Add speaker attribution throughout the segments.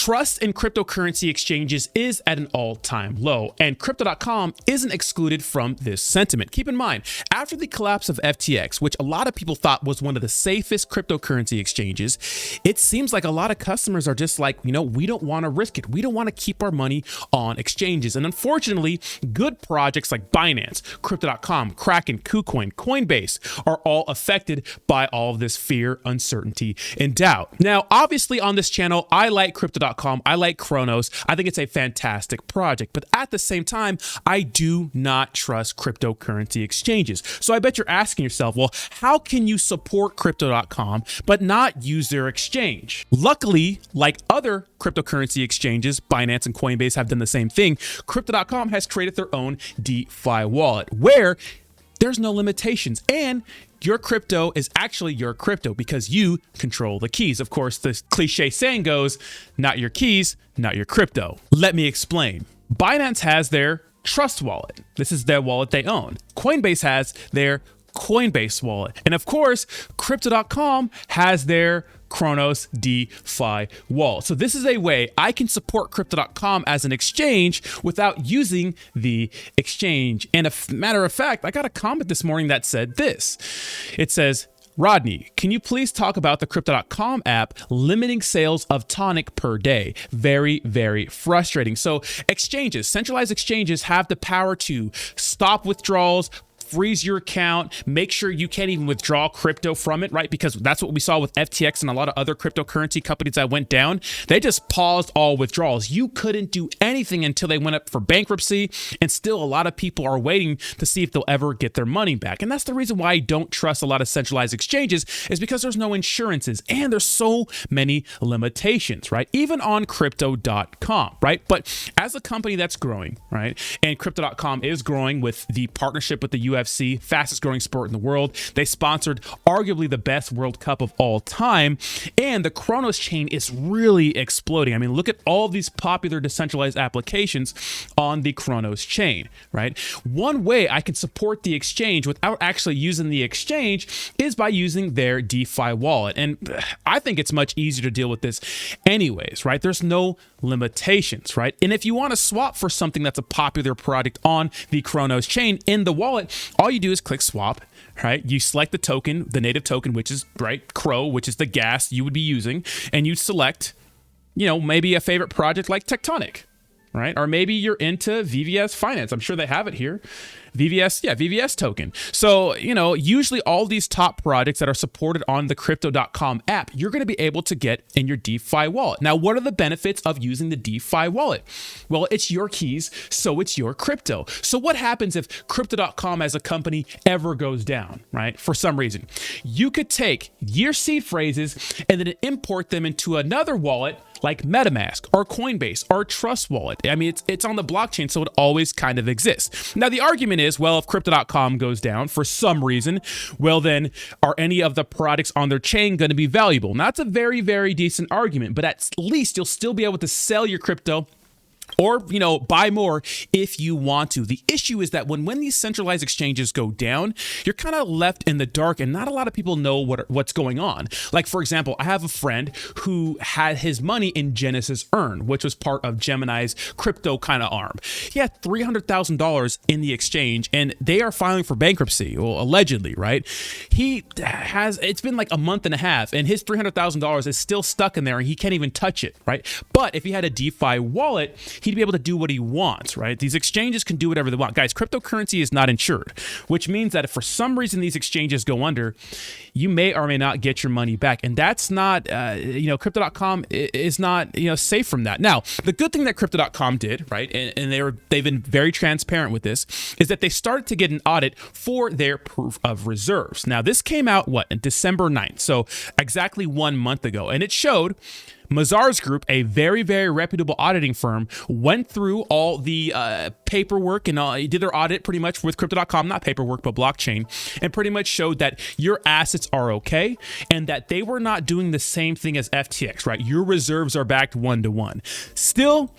Speaker 1: Trust in cryptocurrency exchanges is at an all-time low, and Crypto.com isn't excluded from this sentiment. Keep in mind, after the collapse of FTX, which a lot of people thought was one of the safest cryptocurrency exchanges, it seems like a lot of customers are just like, we don't want to risk it. We don't want to keep our money on exchanges. And unfortunately, good projects like Binance, Crypto.com, Kraken, KuCoin, Coinbase are all affected by all of this fear, uncertainty, and doubt. Now, obviously on this channel, I like Crypto.com. I like Cronos. I think it's a fantastic project, but at the same time, I do not trust cryptocurrency exchanges. So I bet you're asking yourself, well, how can you support Crypto.com but not use their exchange? Luckily, like other cryptocurrency exchanges, Binance and Coinbase have done the same thing. Crypto.com has created their own DeFi wallet where there's no limitations, and your crypto is actually your crypto because you control the keys. Of course, the cliche saying goes, not your keys, not your crypto. Let me explain. Binance has their Trust wallet. This is their wallet they own. Coinbase has their Coinbase wallet. And of course, Crypto.com has their Cronos DeFi wallet. So this is a way I can support Crypto.com as an exchange without using the exchange. And a matter of fact, I got a comment this morning that said this. It says, Rodney, can you please talk about the Crypto.com app limiting sales of TONIC per day? Very, very frustrating. So exchanges, centralized exchanges have the power to stop withdrawals, freeze your account, make sure you can't even withdraw crypto from it, right? Because that's what we saw with FTX and a lot of other cryptocurrency companies that went down. They just paused all withdrawals. You couldn't do anything until they went up for bankruptcy, and still a lot of people are waiting to see if they'll ever get their money back. And that's the reason why I don't trust a lot of centralized exchanges, is because there's no insurances and there's so many limitations, right? Even on Crypto.com, right? But as a company that's growing, right? And Crypto.com is growing with the partnership with the UFC, fastest growing sport in the world. They sponsored arguably the best World Cup of all time. And the Cronos chain is really exploding. I mean, look at all these popular decentralized applications on the Cronos chain, right? One way I can support the exchange without actually using the exchange is by using their DeFi wallet. And I think it's much easier to deal with this anyways, right? There's no limitations, right? And if you want to swap for something that's a popular product on the Cronos chain in the wallet, all you do is click swap, right? You select the token, the native token, which is, right, CRO, which is the gas you would be using, and you select, maybe a favorite project like Tectonic, right? Or maybe you're into VVS Finance. I'm sure they have it here. VVS token. So, usually all these top projects that are supported on the Crypto.com app, you're going to be able to get in your DeFi wallet. Now, what are the benefits of using the DeFi wallet? Well, it's your keys, so it's your crypto. So what happens if Crypto.com as a company ever goes down, right? For some reason, you could take your seed phrases and then import them into another wallet like MetaMask or Coinbase or Trust Wallet. I mean, it's on the blockchain, so it always kind of exists. Now, the argument is, well, if Crypto.com goes down for some reason, well, then are any of the products on their chain going to be valuable? Now, that's a very, very decent argument, but at least you'll still be able to sell your crypto or, buy more if you want to. The issue is that when these centralized exchanges go down, you're kind of left in the dark and not a lot of people know what's going on. Like, for example, I have a friend who had his money in Genesis Earn, which was part of Gemini's crypto kind of arm. He had $300,000 in the exchange and they are filing for bankruptcy, well, allegedly, right? It's been like a month and a half and his $300,000 is still stuck in there and he can't even touch it, right? But if he had a DeFi wallet, he'd be able to do what he wants, right? These exchanges can do whatever they want. Guys, cryptocurrency is not insured, which means that if for some reason these exchanges go under, you may or may not get your money back. And that's not, Crypto.com is not, safe from that. Now, the good thing that Crypto.com did, right, and they've been very transparent with this, is that they started to get an audit for their proof of reserves. Now, this came out, on December 9th, so exactly 1 month ago, and it showed Mazars Group, a very, very reputable auditing firm, went through all the paperwork and did their audit pretty much with Crypto.com, not paperwork, but blockchain, and pretty much showed that your assets are okay and that they were not doing the same thing as FTX, right? Your reserves are backed 1-to-1. Still,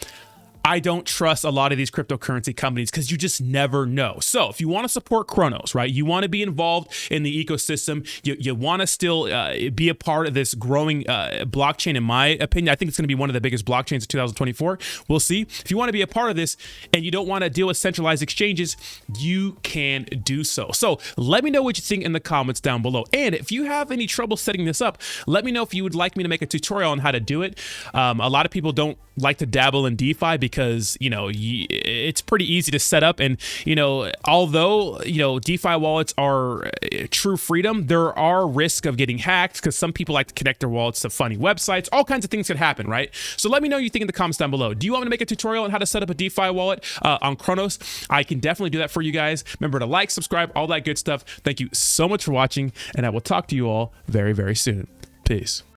Speaker 1: I don't trust a lot of these cryptocurrency companies because you just never know. So if you want to support Cronos, right, you want to be involved in the ecosystem, you want to still be a part of this growing blockchain, in my opinion. I think it's going to be one of the biggest blockchains of 2024. We'll see. If you want to be a part of this and you don't want to deal with centralized exchanges, you can do so. So let me know what you think in the comments down below. And if you have any trouble setting this up, let me know if you would like me to make a tutorial on how to do it. A lot of people don't like to dabble in DeFi because, you know, it's pretty easy to set up. And, you know, although, you know, DeFi wallets are true freedom, there are risks of getting hacked because some people like to connect their wallets to funny websites. All kinds of things could happen, right? So let me know what you think in the comments down below. Do you want me to make a tutorial on how to set up a DeFi wallet on Cronos? I can definitely do that for you guys. Remember to like, subscribe, all that good stuff. Thank you so much for watching, and I will talk to you all very, very soon. Peace.